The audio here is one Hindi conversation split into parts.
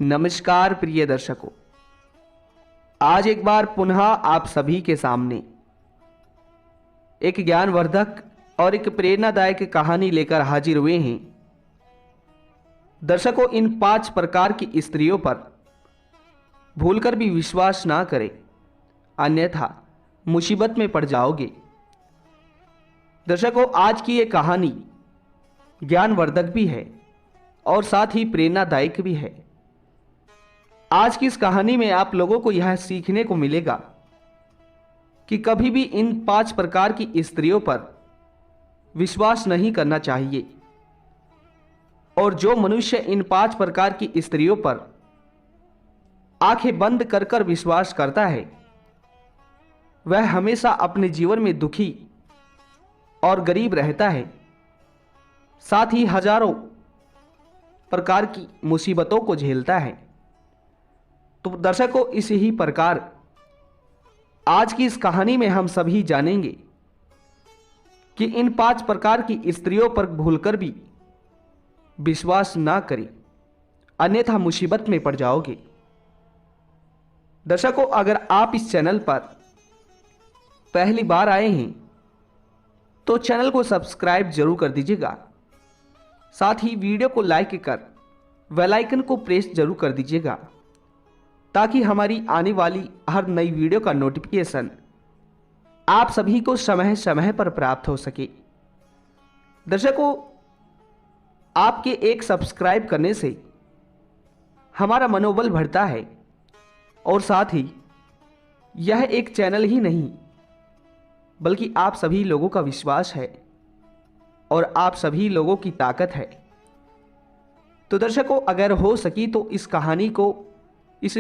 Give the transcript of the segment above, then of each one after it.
नमस्कार प्रिय दर्शकों, आज एक बार पुनः आप सभी के सामने एक ज्ञानवर्धक और एक प्रेरणादायक कहानी लेकर हाजिर हुए हैं। दर्शकों, इन 5 प्रकार की स्त्रियों पर भूलकर भी विश्वास ना करें, अन्यथा मुसीबत में पड़ जाओगे। दर्शकों, आज की ये कहानी ज्ञानवर्धक भी है और साथ ही प्रेरणादायक भी है। आज की इस कहानी में आप लोगों को यह सीखने को मिलेगा कि कभी भी इन 5 प्रकार की स्त्रियों पर विश्वास नहीं करना चाहिए, और जो मनुष्य इन 5 प्रकार की स्त्रियों पर आंखें बंद कर कर विश्वास करता है, वह हमेशा अपने जीवन में दुखी और गरीब रहता है, साथ ही हजारों प्रकार की मुसीबतों को झेलता है। तो दर्शकों, इसी ही प्रकार आज की इस कहानी में हम सभी जानेंगे कि इन 5 प्रकार की स्त्रियों पर भूलकर भी विश्वास ना करें, अन्यथा मुसीबत में पड़ जाओगे। दर्शकों, अगर आप इस चैनल पर पहली बार आए हैं तो चैनल को सब्सक्राइब जरूर कर दीजिएगा, साथ ही वीडियो को लाइक कर बेल आइकन को प्रेस जरूर कर दीजिएगा, ताकि हमारी आने वाली हर नई वीडियो का नोटिफिकेशन आप सभी को समय समय पर प्राप्त हो सके। दर्शकों, आपके एक सब्सक्राइब करने से हमारा मनोबल बढ़ता है, और साथ ही यह एक चैनल ही नहीं बल्कि आप सभी लोगों का विश्वास है और आप सभी लोगों की ताकत है। तो दर्शकों, अगर हो सकी तो इस कहानी को, इस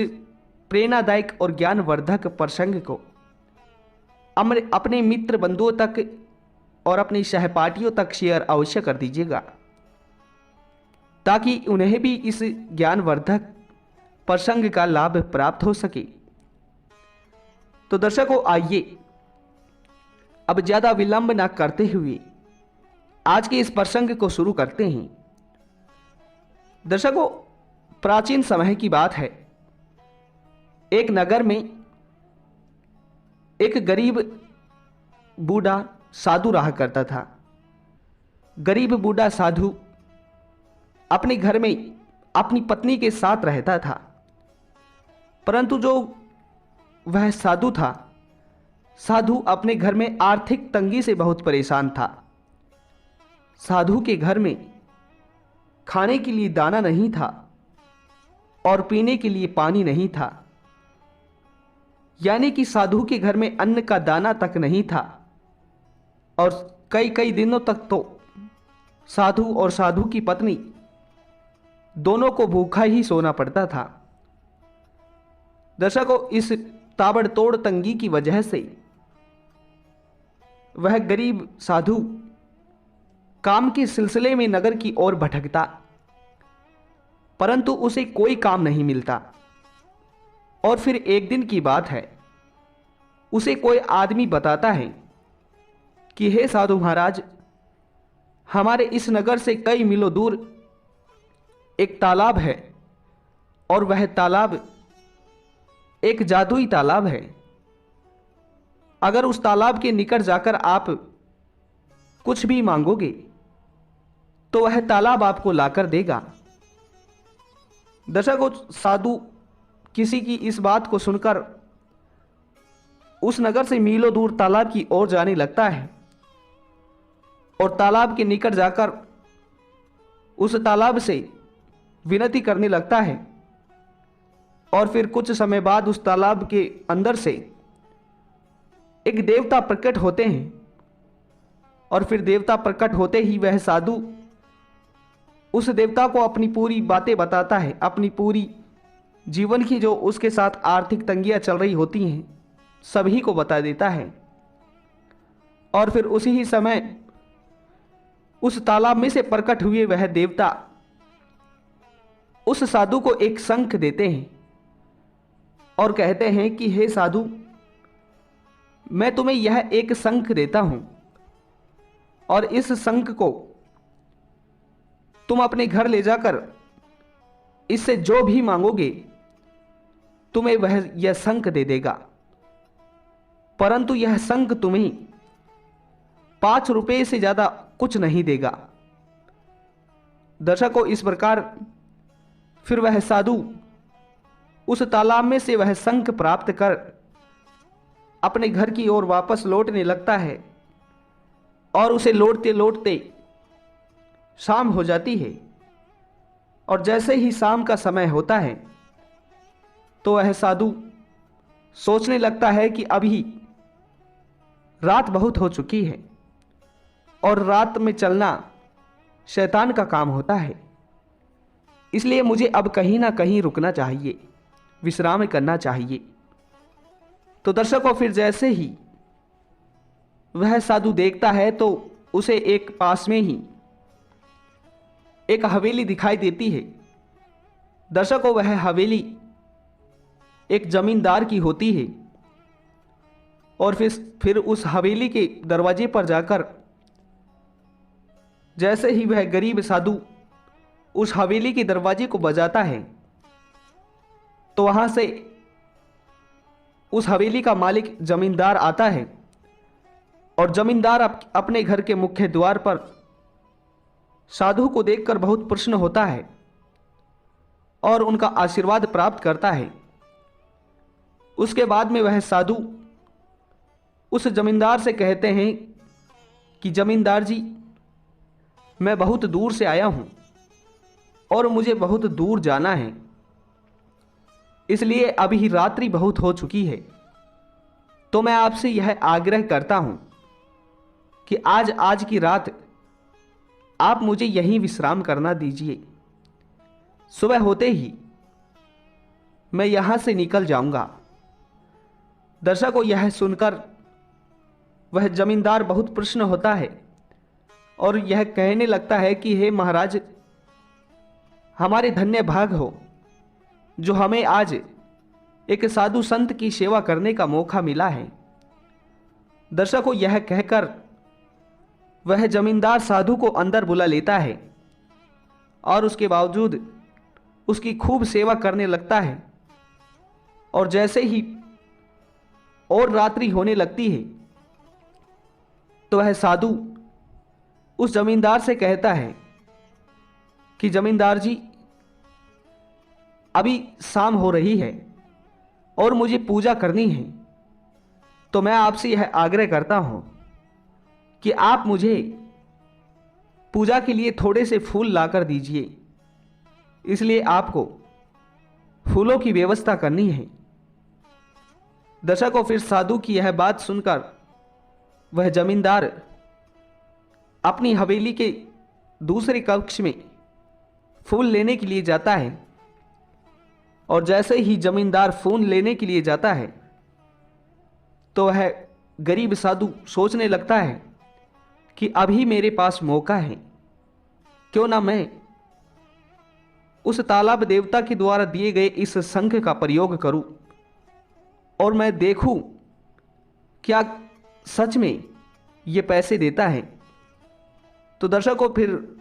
प्रेरणादायक और ज्ञानवर्धक प्रसंग को अपने मित्र बंधुओं तक और अपने सहपाठियों तक शेयर अवश्य कर दीजिएगा, ताकि उन्हें भी इस ज्ञानवर्धक प्रसंग का लाभ प्राप्त हो सके। तो दर्शकों, आइए अब ज्यादा विलंब ना करते हुए आज के इस प्रसंग को शुरू करते हैं। दर्शकों, प्राचीन समय की बात है। एक नगर में एक गरीब बूढ़ा साधु रहा करता था। गरीब बूढ़ा साधु अपने घर में अपनी पत्नी के साथ रहता था, परंतु जो वह साधु था, साधु अपने घर में आर्थिक तंगी से बहुत परेशान था। साधु के घर में खाने के लिए दाना नहीं था और पीने के लिए पानी नहीं था, यानी कि साधु के घर में अन्न का दाना तक नहीं था, और कई कई दिनों तक तो साधु और साधु की पत्नी दोनों को भूखा ही सोना पड़ता था। दर्शकों, इस ताबड़तोड़ तंगी की वजह से वह गरीब साधु काम के सिलसिले में नगर की ओर भटकता, परंतु उसे कोई काम नहीं मिलता। और फिर एक दिन की बात है, उसे कोई आदमी बताता है कि हे साधु महाराज, हमारे इस नगर से कई मीलों दूर एक तालाब है, और वह तालाब एक जादुई तालाब है। अगर उस तालाब के निकट जाकर आप कुछ भी मांगोगे तो वह तालाब आपको लाकर देगा। दर्शकों, साधु किसी की इस बात को सुनकर उस नगर से मीलों दूर तालाब की ओर जाने लगता है, और तालाब के निकट जाकर उस तालाब से विनती करने लगता है। और फिर कुछ समय बाद उस तालाब के अंदर से एक देवता प्रकट होते हैं, और फिर देवता प्रकट होते ही वह साधु उस देवता को अपनी पूरी बातें बताता है, अपनी पूरी जीवन की जो उसके साथ आर्थिक तंगियां चल रही होती हैं सभी को बता देता है। और फिर उसी ही समय उस तालाब में से प्रकट हुए वह देवता उस साधु को एक शंख देते हैं और कहते हैं कि हे साधु, मैं तुम्हें यह एक शंख देता हूं, और इस शंख को तुम अपने घर ले जाकर इससे जो भी मांगोगे तुम्हें वह यह शंख दे देगा, परंतु यह शंख तुम्हें 5 रुपये से ज्यादा कुछ नहीं देगा। दर्शकों, इस प्रकार फिर वह साधु उस तालाब में से वह शंख प्राप्त कर अपने घर की ओर वापस लौटने लगता है और उसे लौटते लौटते शाम हो जाती है। और जैसे ही शाम का समय होता है तो वह साधु सोचने लगता है कि अभी रात बहुत हो चुकी है और रात में चलना शैतान का काम होता है, इसलिए मुझे अब कहीं ना कहीं रुकना चाहिए, विश्राम करना चाहिए। तो दर्शकों, फिर जैसे ही वह साधु देखता है तो उसे एक पास में ही एक हवेली दिखाई देती है। दर्शकों, वह हवेली एक जमींदार की होती है और फिर उस हवेली के दरवाजे पर जाकर जैसे ही वह गरीब साधु उस हवेली के दरवाजे को बजाता है तो वहां से उस हवेली का मालिक जमींदार आता है और जमींदार अपने घर के मुख्य द्वार पर साधु को देखकर बहुत प्रसन्न होता है और उनका आशीर्वाद प्राप्त करता है। उसके बाद में वह साधु उस जमींदार से कहते हैं कि जमींदार जी, मैं बहुत दूर से आया हूं और मुझे बहुत दूर जाना है, इसलिए अभी रात्रि बहुत हो चुकी है, तो मैं आपसे यह आग्रह करता हूं कि आज की रात आप मुझे यहीं विश्राम करना दीजिए। सुबह होते ही मैं यहां से निकल जाऊंगा। दर्शकों, यह सुनकर वह जमींदार बहुत प्रसन्न होता है और यह कहने लगता है कि हे महाराज, हमारे धन्य भाग हो जो हमें आज एक साधु संत की सेवा करने का मौका मिला है। दर्शकों, यह कहकर वह जमींदार साधु को अंदर बुला लेता है और उसके बावजूद उसकी खूब सेवा करने लगता है। और जैसे ही और रात्रि होने लगती है तो वह साधु उस जमींदार से कहता है कि जमींदार जी, अभी शाम हो रही है और मुझे पूजा करनी है, तो मैं आपसे यह आग्रह करता हूं कि आप मुझे पूजा के लिए थोड़े से फूल लाकर दीजिए, इसलिए आपको फूलों की व्यवस्था करनी है। दर्शकों, फिर साधु की यह बात सुनकर वह जमींदार अपनी हवेली के दूसरे कक्ष में फूल लेने के लिए जाता है और जैसे ही जमींदार फूल लेने के लिए जाता है तो वह गरीब साधु सोचने लगता है कि अभी मेरे पास मौका है, क्यों ना मैं उस तालाब देवता के द्वारा दिए गए इस शंख का प्रयोग करूं और मैं देखूं क्या सच में ये पैसे देता है। तो दर्शकों, फिर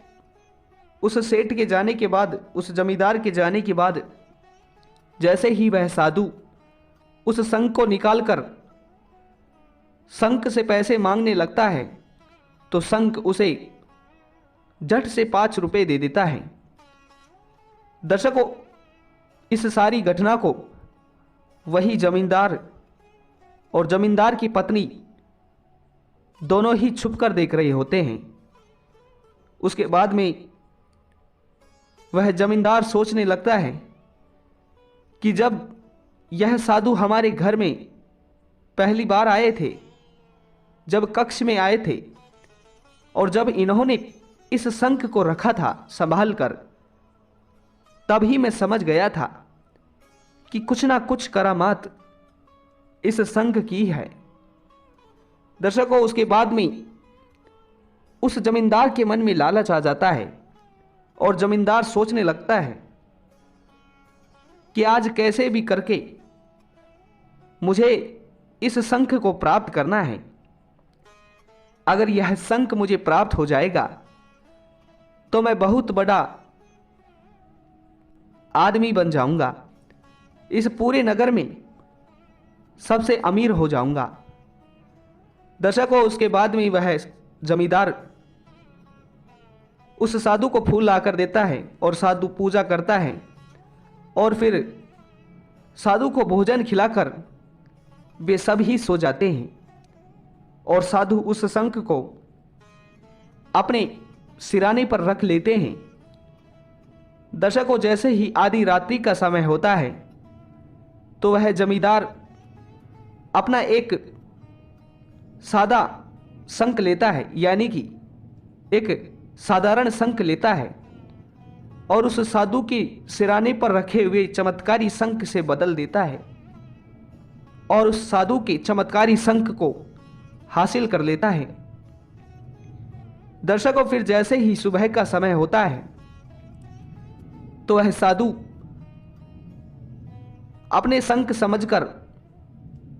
उस सेठ के जाने के बाद, उस जमींदार के जाने के बाद जैसे ही वह साधु उस शंख को निकालकर शंख से पैसे मांगने लगता है तो शंख उसे झट से 5 रुपए दे देता है। दर्शकों, इस सारी घटना को वही जमींदार और जमींदार की पत्नी दोनों ही छुपकर देख रहे होते हैं। उसके बाद में वह जमींदार सोचने लगता है कि जब यह साधु हमारे घर में पहली बार आए थे, जब कक्ष में आए थे और जब इन्होंने इस शंख को रखा था संभाल कर, तभी मैं समझ गया था कि कुछ ना कुछ करामात इस शंख की है। दर्शकों, उसके बाद में उस जमींदार के मन में लालच आ जाता है और जमींदार सोचने लगता है कि आज कैसे भी करके मुझे इस शंख को प्राप्त करना है। अगर यह शंख मुझे प्राप्त हो जाएगा तो मैं बहुत बड़ा आदमी बन जाऊंगा, इस पूरे नगर में सबसे अमीर हो जाऊंगा। दर्शकों, उसके बाद में वह जमींदार उस साधु को फूल लाकर देता है और साधु पूजा करता है और फिर साधु को भोजन खिलाकर वे सब ही सो जाते हैं और साधु उस शंख को अपने सिराने पर रख लेते हैं। दर्शकों, जैसे ही आधी रात्रि का समय होता है तो वह जमींदार अपना एक सादा शंख लेता है, यानी कि एक साधारण शंख लेता है और उस साधु के सिराने पर रखे हुए चमत्कारी शंख से बदल देता है और उस साधु के चमत्कारी शंख को हासिल कर लेता है। दर्शकों, फिर जैसे ही सुबह का समय होता है तो वह साधु अपने शंख समझकर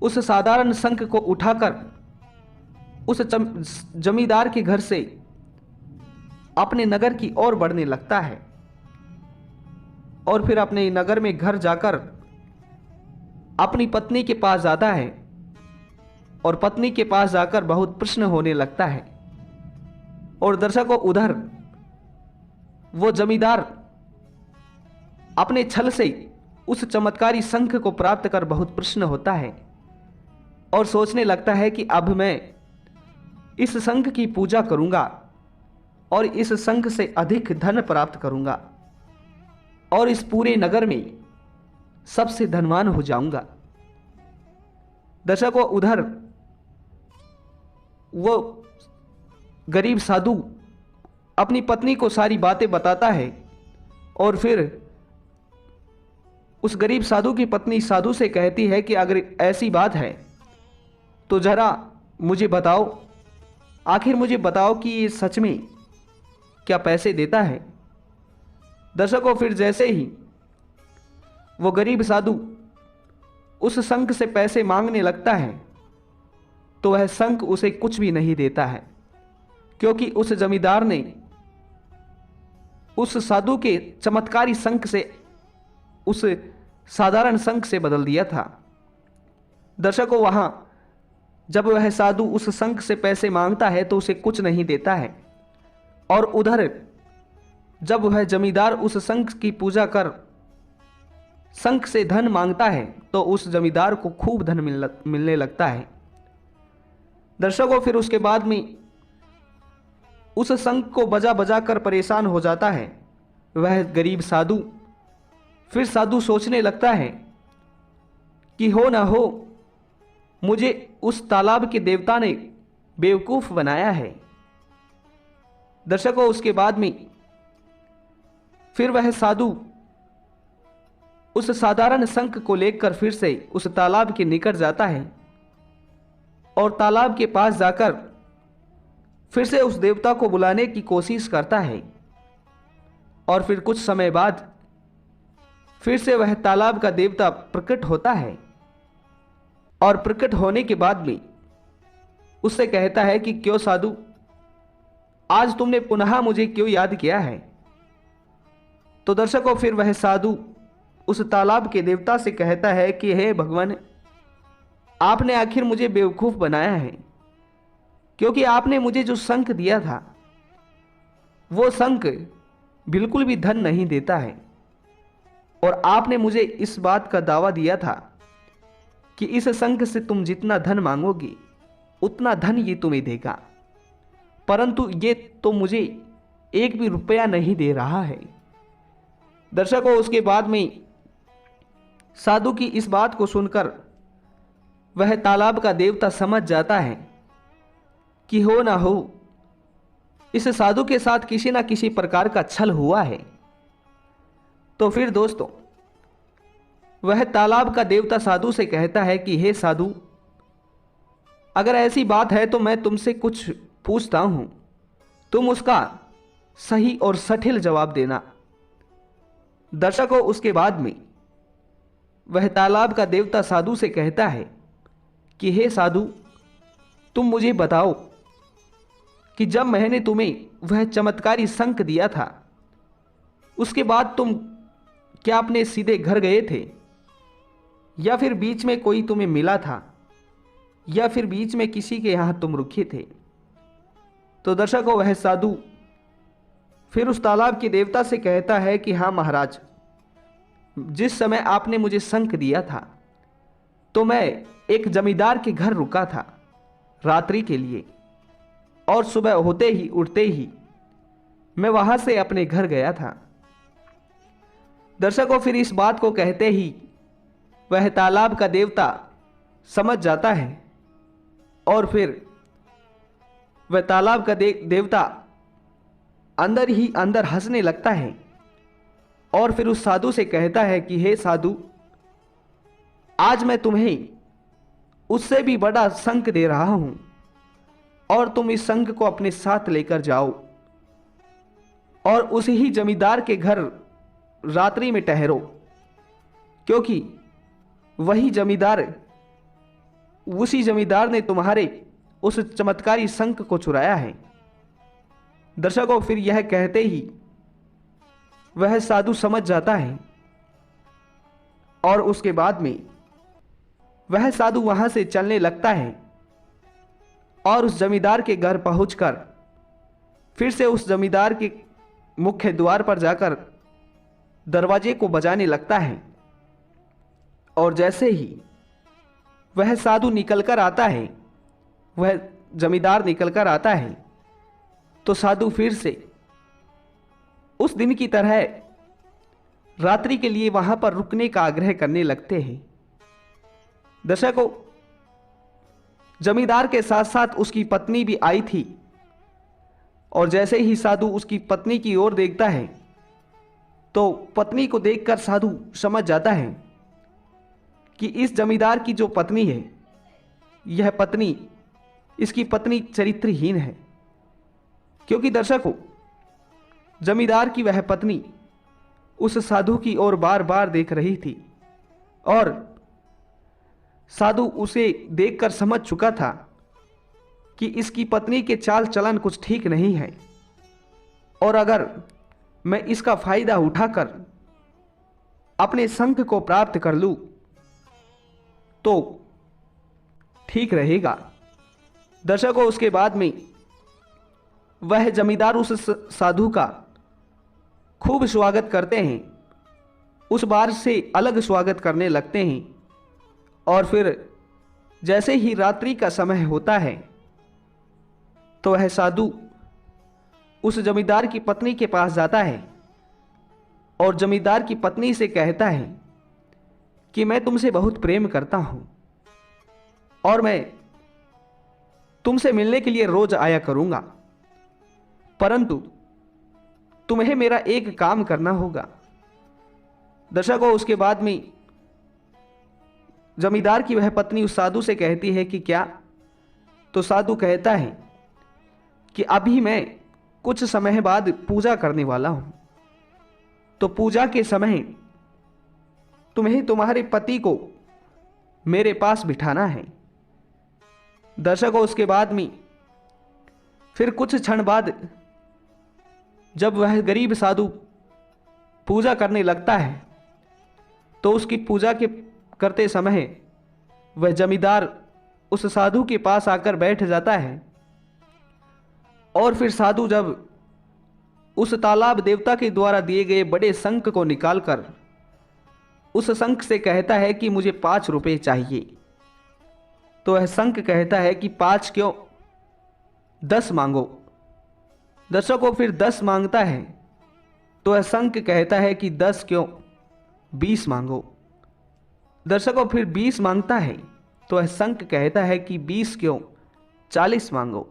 उस साधारण शंख को उठाकर उस जमींदार के घर से अपने नगर की ओर बढ़ने लगता है और फिर अपने नगर में घर जाकर अपनी पत्नी के पास जाता है और पत्नी के पास जाकर बहुत प्रश्न होने लगता है। और दर्शकों, उधर वो जमींदार अपने छल से उस चमत्कारी शंख को प्राप्त कर बहुत प्रसन्न होता है और सोचने लगता है कि अब मैं इस शंख की पूजा करूंगा और इस शंख से अधिक धन प्राप्त करूंगा और इस पूरे नगर में सबसे धनवान हो जाऊंगा। दर्शकों, उधर वो गरीब साधु अपनी पत्नी को सारी बातें बताता है और फिर उस गरीब साधु की पत्नी साधु से कहती है कि अगर ऐसी बात है तो जरा मुझे बताओ, आखिर मुझे बताओ कि ये सच में क्या पैसे देता है। दर्शकों, फिर जैसे ही वो गरीब साधु उस शंख से पैसे मांगने लगता है तो वह शंख उसे कुछ भी नहीं देता है, क्योंकि उस जमींदार ने उस साधु के चमत्कारी शंख से उस साधारण शंख से बदल दिया था। दर्शकों, वहां जब वह साधु उस शंख से पैसे मांगता है तो उसे कुछ नहीं देता है और उधर जब वह जमींदार उस शंख की पूजा कर शंख से धन मांगता है तो उस जमींदार को खूब धन मिलने लगता है। दर्शकों, फिर उसके बाद में उस शंख को बजा बजा कर परेशान हो जाता है वह गरीब साधु। फिर साधु सोचने लगता है कि हो ना हो मुझे उस तालाब के देवता ने बेवकूफ बनाया है। दर्शकों, उसके बाद में फिर वह साधु उस साधारण शंख को लेकर फिर से उस तालाब के निकट जाता है और तालाब के पास जाकर फिर से उस देवता को बुलाने की कोशिश करता है और फिर कुछ समय बाद फिर से वह तालाब का देवता प्रकट होता है और प्रकट होने के बाद में उससे कहता है कि क्यों साधु, आज तुमने पुनः मुझे क्यों याद किया है। तो दर्शकों, फिर वह साधु उस तालाब के देवता से कहता है कि हे भगवान, आपने आखिर मुझे बेवकूफ बनाया है, क्योंकि आपने मुझे जो शंख दिया था वो शंख बिल्कुल भी धन नहीं देता है और आपने मुझे इस बात का दावा दिया था कि इस शंख से तुम जितना धन मांगोगी उतना धन ये तुम्हें देगा, परंतु ये तो मुझे एक भी रुपया नहीं दे रहा है। दर्शकों, उसके बाद में साधु की इस बात को सुनकर वह तालाब का देवता समझ जाता है कि हो ना हो इस साधु के साथ किसी ना किसी प्रकार का छल हुआ है। तो फिर दोस्तों, वह तालाब का देवता साधु से कहता है कि हे साधु, अगर ऐसी बात है तो मैं तुमसे कुछ पूछता हूं, तुम उसका सही और सटीक जवाब देना। दर्शकों, उसके बाद में वह तालाब का देवता साधु से कहता है कि हे साधु, तुम मुझे बताओ कि जब मैंने तुम्हें वह चमत्कारी शंख दिया था उसके बाद तुम क्या अपने सीधे घर गए थे, या फिर बीच में कोई तुम्हें मिला था, या फिर बीच में किसी के यहां तुम रुके थे? तो दर्शकों, वह साधु फिर उस तालाब के देवता से कहता है कि हाँ महाराज, जिस समय आपने मुझे शंख दिया था तो मैं एक जमींदार के घर रुका था रात्रि के लिए, और सुबह होते ही उठते ही मैं वहां से अपने घर गया था। दर्शकों, फिर इस बात को कहते ही वह तालाब का देवता समझ जाता है, और फिर वह तालाब का देवता अंदर ही अंदर हंसने लगता है, और फिर उस साधु से कहता है कि हे साधु, आज मैं तुम्हें उससे भी बड़ा शंख दे रहा हूं, और तुम इस शंख को अपने साथ लेकर जाओ और उसी ही जमींदार के घर रात्रि में ठहरो, क्योंकि उसी जमींदार ने तुम्हारे उस चमत्कारी शंख को चुराया है। दर्शकों, फिर यह कहते ही वह साधु समझ जाता है, और उसके बाद में वह साधु वहां से चलने लगता है, और उस जमींदार के घर पहुंचकर फिर से उस जमींदार के मुख्य द्वार पर जाकर दरवाजे को बजाने लगता है। और जैसे ही वह साधु निकलकर आता है, वह जमींदार निकलकर आता है, तो साधु फिर से उस दिन की तरह रात्रि के लिए वहां पर रुकने का आग्रह करने लगते हैं। दर्शकों, जमींदार के साथ साथ उसकी पत्नी भी आई थी, और जैसे ही साधु उसकी पत्नी की ओर देखता है तो पत्नी को देखकर साधु समझ जाता है कि इस जमींदार की जो पत्नी है, यह पत्नी, इसकी पत्नी चरित्रहीन है। क्योंकि दर्शकों, जमींदार की वह पत्नी उस साधु की ओर बार बार देख रही थी, और साधु उसे देखकर समझ चुका था कि इसकी पत्नी के चाल चलन कुछ ठीक नहीं है, और अगर मैं इसका फायदा उठाकर अपने शंख को प्राप्त कर लूं तो ठीक रहेगा। दर्शकों, उसके बाद में वह जमींदार उस साधु का खूब स्वागत करते हैं, उस बार से अलग स्वागत करने लगते हैं, और फिर जैसे ही रात्रि का समय होता है तो वह साधु उस जमींदार की पत्नी के पास जाता है, और जमींदार की पत्नी से कहता है कि मैं तुमसे बहुत प्रेम करता हूं, और मैं तुमसे मिलने के लिए रोज आया करूंगा, परंतु तुम्हें मेरा एक काम करना होगा। दर्शकों, उसके बाद में जमींदार की वह पत्नी उस साधु से कहती है कि क्या? तो साधु कहता है कि अभी मैं कुछ समय बाद पूजा करने वाला हूं, तो पूजा के समय तुम्हें तुम्हारे पति को मेरे पास बिठाना है। दर्शकों, उसके बाद में फिर कुछ क्षण बाद जब वह गरीब साधु पूजा करने लगता है तो उसकी पूजा के करते समय वह जमींदार उस साधु के पास आकर बैठ जाता है, और फिर साधु जब उस तालाब देवता के द्वारा दिए गए बड़े शंख को निकालकर उस शंख से कहता है कि मुझे 5 रुपए चाहिए, तो वह शंख कहता है कि 5 क्यों, 10 मांगो। दर्शकों, फिर 10 मांगता है, तो वह शंख कहता है कि 10 क्यों, 20 मांगो। दर्शकों, फिर 20 मांगता है, तो वह शंख कहता है कि 20 क्यों, 40 मांगो।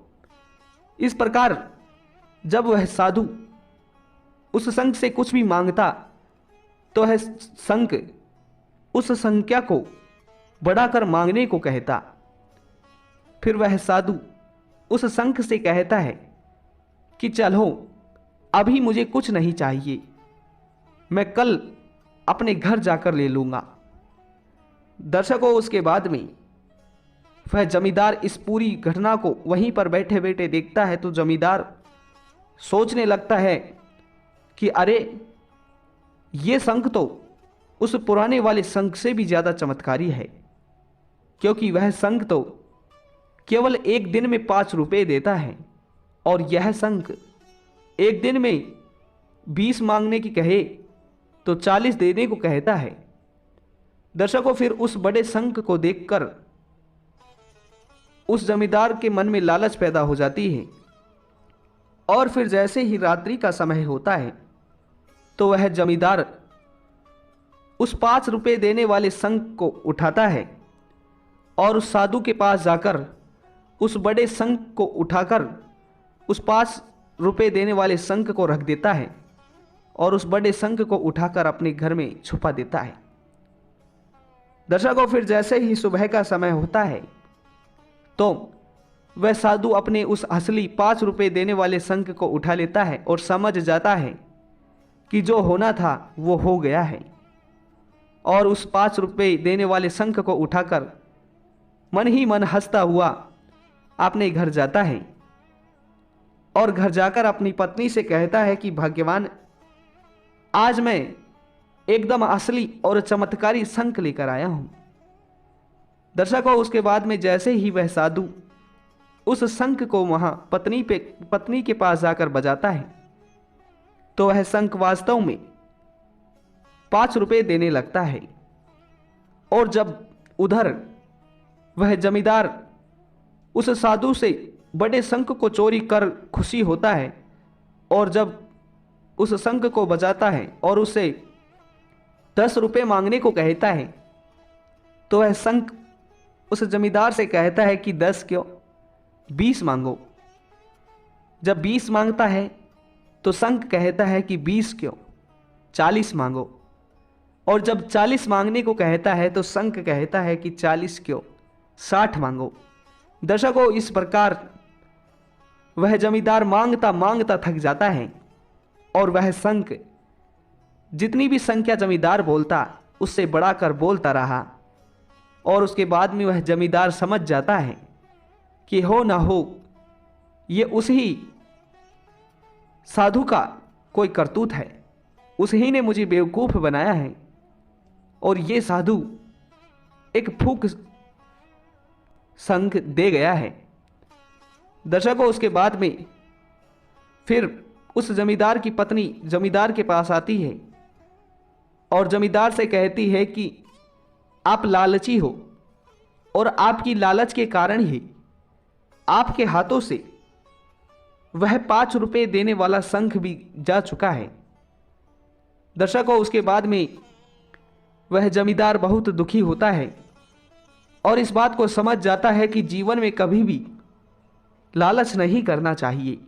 इस प्रकार जब वह साधु उस शंख से कुछ भी मांगता तो वह शंख उस संख्या को बढ़ाकर मांगने को कहता। फिर वह साधु उस शंख से कहता है कि चलो, अभी मुझे कुछ नहीं चाहिए, मैं कल अपने घर जाकर ले लूंगा। दर्शकों, उसके बाद में वह जमींदार इस पूरी घटना को वहीं पर बैठे बैठे देखता है, तो जमींदार सोचने लगता है कि अरे, ये शंख तो उस पुराने वाले शंख से भी ज्यादा चमत्कारी है, क्योंकि वह शंख तो केवल एक दिन में 5 रुपए देता है और यह शंख एक दिन में 20 मांगने की कहे तो 40 देने को कहता है। दर्शकों, फिर उस बड़े शंख को देखकर उस जमींदार के मन में लालच पैदा हो जाती है और फिर जैसे ही रात्रि का समय होता है तो वह जमींदार उस 5 रुपए देने वाले शंख को उठाता है और उस साधु के पास जाकर उस बड़े शंख को उठाकर उस 5 रुपए देने वाले शंख को रख देता है और उस बड़े शंख को उठाकर अपने घर में छुपा देता है। दर्शकों, फिर जैसे ही सुबह का समय होता है तो वह साधु अपने उस असली 5 रुपए देने वाले शंख को उठा लेता है और समझ जाता है कि जो होना था वो हो गया है, और उस 5 रुपए देने वाले शंख को उठाकर मन ही मन हंसता हुआ अपने घर जाता है और घर जाकर अपनी पत्नी से कहता है कि भाग्यवान, आज मैं एकदम असली और चमत्कारी शंख लेकर आया हूं। दर्शकों, उसके बाद में जैसे ही वह साधु उस शंख को वहां पत्नी के पास जाकर बजाता है तो वह शंख वास्तव में 5 रुपए देने लगता है। और जब उधर वह जमींदार उस साधु से बड़े शंख को चोरी कर खुशी होता है और जब उस शंख को बजाता है और उसे 10 रुपए मांगने को कहता है तो वह शंख उस जमींदार से कहता है कि 10 क्यों, 20 मांगो। जब 20 मांगता है तो शंख कहता है कि 20 क्यों, 40 मांगो। और जब 40 मांगने को कहता है तो शंख कहता है कि 40 क्यों, 60 मांगो। दर्शकों, इस प्रकार वह जमींदार मांगता मांगता थक जाता है और वह शंख जितनी भी संख्या जमींदार बोलता उससे बढ़ाकर बोलता रहा। और उसके बाद में वह जमींदार समझ जाता है कि हो ना हो ये उसी साधु का कोई करतूत है, उसी ने मुझे बेवकूफ बनाया है और ये साधु एक फूक शंख दे गया है। दर्शकों, उसके बाद में फिर उस जमींदार की पत्नी जमींदार के पास आती है और जमींदार से कहती है कि आप लालची हो और आपकी लालच के कारण ही आपके हाथों से वह 5 रुपए देने वाला शंख भी जा चुका है। दर्शकों, उसके बाद में वह जमींदार बहुत दुखी होता है और इस बात को समझ जाता है कि जीवन में कभी भी लालच नहीं करना चाहिए।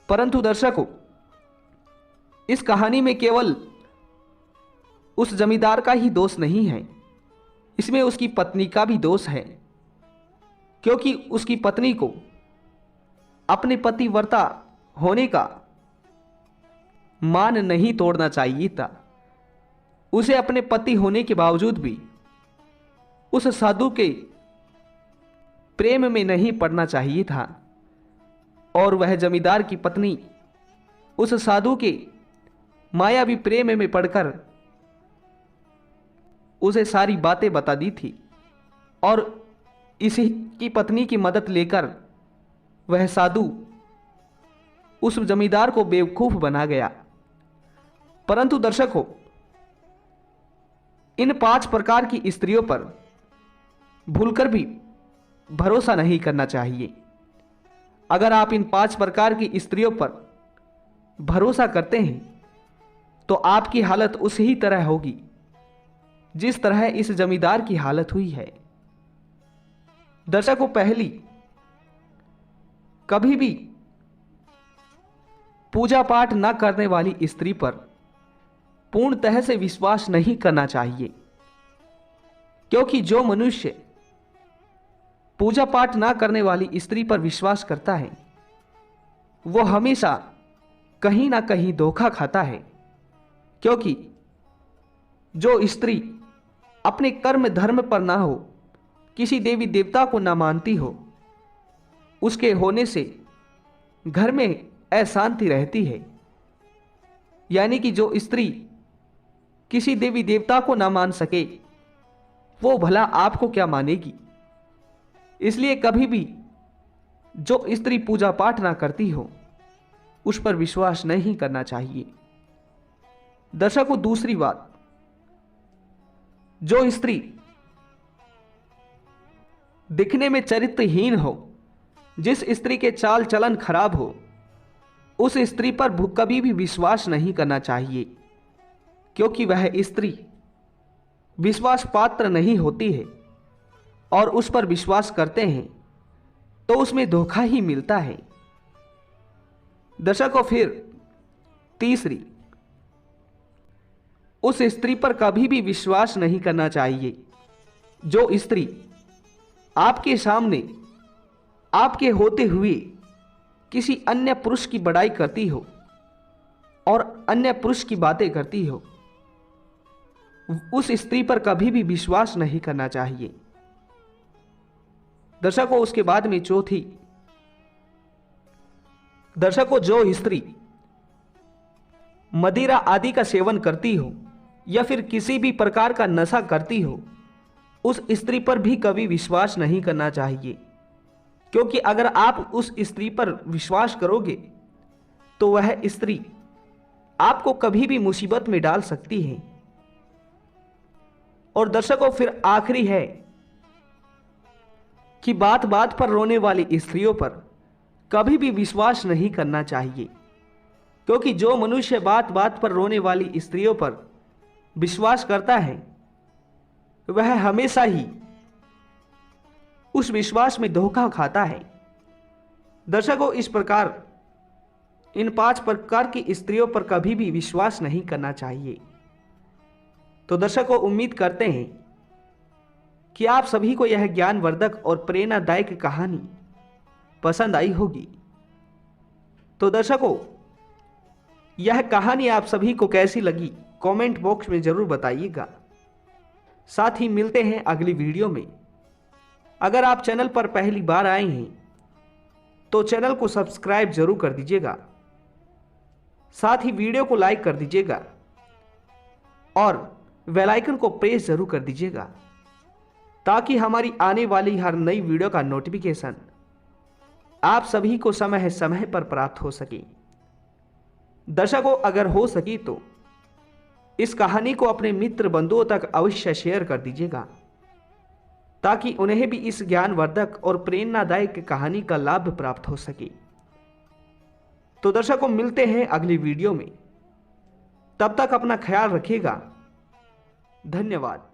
परंतु दर्शकों, इस कहानी में केवल उस जमींदार का ही दोष नहीं है, इसमें उसकी पत्नी का भी दोष है, क्योंकि उसकी पत्नी को अपने पतिव्रता होने का मान नहीं तोड़ना चाहिए था। उसे अपने पति होने के बावजूद भी उस साधु के प्रेम में नहीं पड़ना चाहिए था और वह जमींदार की पत्नी उस साधु के मायावी प्रेम में पड़कर उसे सारी बातें बता दी थी और इसी की पत्नी की मदद लेकर वह साधु उस जमींदार को बेवकूफ बना गया। परंतु दर्शकों, इन 5 प्रकार की स्त्रियों पर भूलकर भी भरोसा नहीं करना चाहिए। अगर आप इन 5 प्रकार की स्त्रियों पर भरोसा करते हैं तो आपकी हालत उसी तरह होगी जिस तरह इस जमींदार की हालत हुई है। दर्शकों, पहली, कभी भी पूजा पाठ न करने वाली स्त्री पर पूर्णतः से विश्वास नहीं करना चाहिए, क्योंकि जो मनुष्य पूजा पाठ ना करने वाली स्त्री पर विश्वास करता है वो हमेशा कहीं ना कहीं धोखा खाता है। क्योंकि जो स्त्री अपने कर्म धर्म पर ना हो, किसी देवी देवता को ना मानती हो, उसके होने से घर में अशांति रहती है। यानी कि जो स्त्री किसी देवी देवता को ना मान सके, वो भला आपको क्या मानेगी। इसलिए कभी भी जो स्त्री पूजा पाठ ना करती हो उस पर विश्वास नहीं करना चाहिए। दर्शकों, दूसरी बात, जो स्त्री दिखने में चरित्रहीन हो, जिस स्त्री के चाल चलन खराब हो, उस स्त्री पर कभी भी विश्वास नहीं करना चाहिए, क्योंकि वह स्त्री विश्वास पात्र नहीं होती है और उस पर विश्वास करते हैं तो उसमें धोखा ही मिलता है। दर्शकों, फिर तीसरी, उस स्त्री पर कभी भी विश्वास नहीं करना चाहिए जो स्त्री आपके सामने आपके होते हुए किसी अन्य पुरुष की बड़ाई करती हो और अन्य पुरुष की बातें करती हो। उस स्त्री पर कभी भी विश्वास नहीं करना चाहिए। दर्शकों, उसके बाद में चौथी, दर्शकों, जो स्त्री मदिरा आदि का सेवन करती हो या फिर किसी भी प्रकार का नशा करती हो, उस स्त्री पर भी कभी विश्वास नहीं करना चाहिए, क्योंकि अगर आप उस स्त्री पर विश्वास करोगे तो वह स्त्री आपको कभी भी मुसीबत में डाल सकती है। और दर्शकों, फिर आखिरी है कि बात बात पर रोने वाली स्त्रियों पर कभी भी विश्वास नहीं करना चाहिए, क्योंकि जो मनुष्य बात बात पर रोने वाली स्त्रियों पर विश्वास करता है वह हमेशा ही उस विश्वास में धोखा खाता है। दर्शकों, इस प्रकार इन 5 प्रकार की स्त्रियों पर कभी भी विश्वास नहीं करना चाहिए। तो दर्शकों, उम्मीद करते हैं कि आप सभी को यह ज्ञानवर्धक और प्रेरणादायक कहानी पसंद आई होगी। तो दर्शकों, यह कहानी आप सभी को कैसी लगी कमेंट बॉक्स में जरूर बताइएगा। साथ ही मिलते हैं अगली वीडियो में। अगर आप चैनल पर पहली बार आए हैं तो चैनल को सब्सक्राइब जरूर कर दीजिएगा, साथ ही वीडियो को लाइक कर दीजिएगा और बेल आइकन को प्रेस जरूर कर दीजिएगा, ताकि हमारी आने वाली हर नई वीडियो का नोटिफिकेशन आप सभी को समय समय पर प्राप्त हो सके। दर्शकों, अगर हो सके तो इस कहानी को अपने मित्र बंधुओं तक अवश्य शेयर कर दीजिएगा, ताकि उन्हें भी इस ज्ञानवर्धक और प्रेरणादायक कहानी का लाभ प्राप्त हो सके। तो दर्शकों, मिलते हैं अगली वीडियो में। तब तक अपना ख्याल रखिएगा। धन्यवाद।